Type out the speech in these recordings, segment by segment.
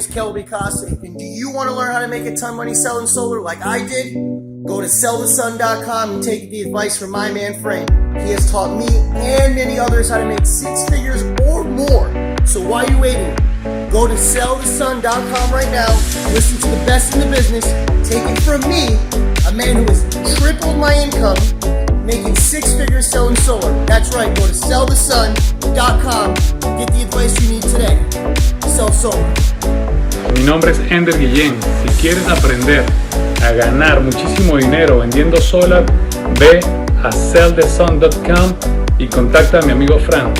is Kelby Costa, and do you want to learn how to make a ton of money selling solar like I did? Go to sellthesun.com and take the advice from my man Frank. He has taught me and many others how to make 6 figures or more. So why are you waiting? Go to sellthesun.com right now, listen to the best in the business, take it from me, a man who has tripled my income, making 6 figures selling solar. That's right, go to sellthesun.com, get the advice you need today. Sell solar. Mi nombre es Ender Guillén. Si quieres aprender a ganar muchísimo dinero vendiendo solar, ve a sellthesun.com y contacta a mi amigo Frank.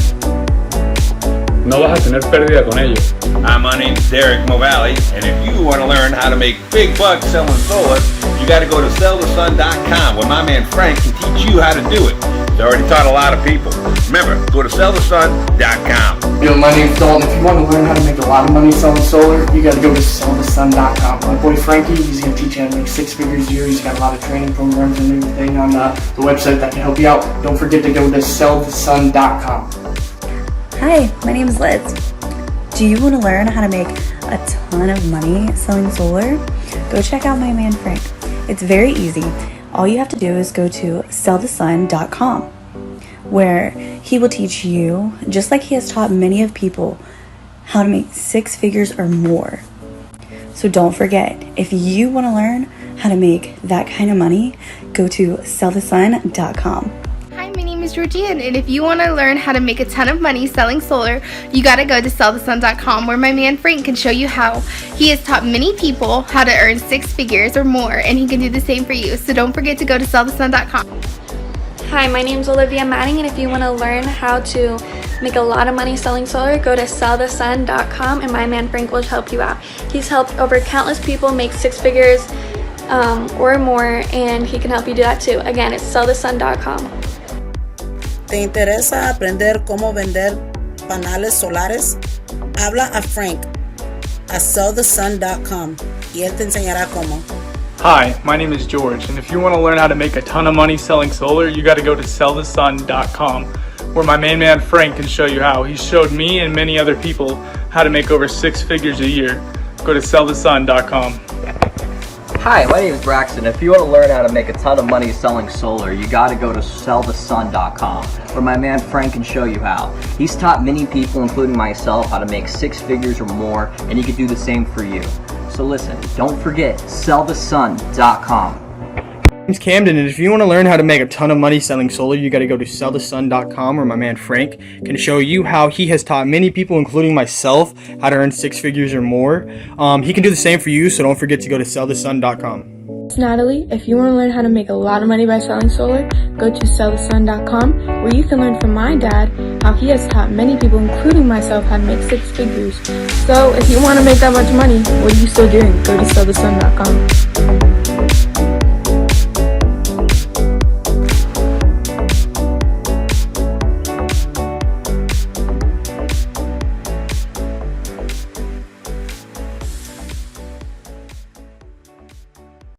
No vas a tener pérdida con ello. Hi, my name is Derek Movali, and if you want to learn how to make big bucks selling solar, you got to go to sellthesun.com, where my man Frank can teach you how to do it. He's already taught a lot of people. Remember, go to sellthesun.com. Yo, my name's Dalton. If you want to learn how to make a lot of money selling solar, you got to go to sellthesun.com. My boy Frankie, he's going to teach you how to make 6 figures a year. He's got a lot of training programs and everything on the website that can help you out. Don't forget to go to sellthesun.com. Hi, my name is Liz. Do you want to learn how to make a ton of money selling solar? Go check out my man Frank. It's very easy. All you have to do is go to sellthesun.com, where he will teach you, just like he has taught many of people, how to make 6 figures or more. So don't forget, if you want to learn how to make that kind of money, go to sellthesun.com. Hi, my name is Georgianne, and if you want to learn how to make a ton of money selling solar, you got to go to sellthesun.com, where my man Frank can show you how. He has taught many people how to earn 6 figures or more, and he can do the same for you. So don't forget to go to sellthesun.com. Hi, my name's Olivia Manning, and if you want to learn how to make a lot of money selling solar, go to sellthesun.com, and my man Frank will help you out. He's helped over countless people make 6 figures or more, and he can help you do that too. Again, it's sellthesun.com. ¿Te interesa aprender cómo vender paneles solares? Habla a Frank a sellthesun.com y él te enseñará cómo. Hi, my name is George, and if you want to learn how to make a ton of money selling solar, you got to go to sellthesun.com, where my main man Frank can show you how. He showed me and many other people how to make over 6 figures a year. Go to sellthesun.com. Hi, my name is Braxton. If you want to learn how to make a ton of money selling solar, you got to go to sellthesun.com, where my man Frank can show you how. He's taught many people, including myself, how to make 6 figures or more, and he can do the same for you. So listen, don't forget, sellthesun.com. My name's Camden, and if you want to learn how to make a ton of money selling solar, you got to go to sellthesun.com, where my man Frank can show you how. He has taught many people, including myself, how to earn 6 figures or more. He can do the same for you, so don't forget to go to sellthesun.com. It's Natalie. If you want to learn how to make a lot of money by selling solar, go to sellthesun.com, where you can learn from my dad how he has taught many people, including myself, how to make 6 figures. So if you want to make that much money, what are you still doing? Go to sellthesun.com.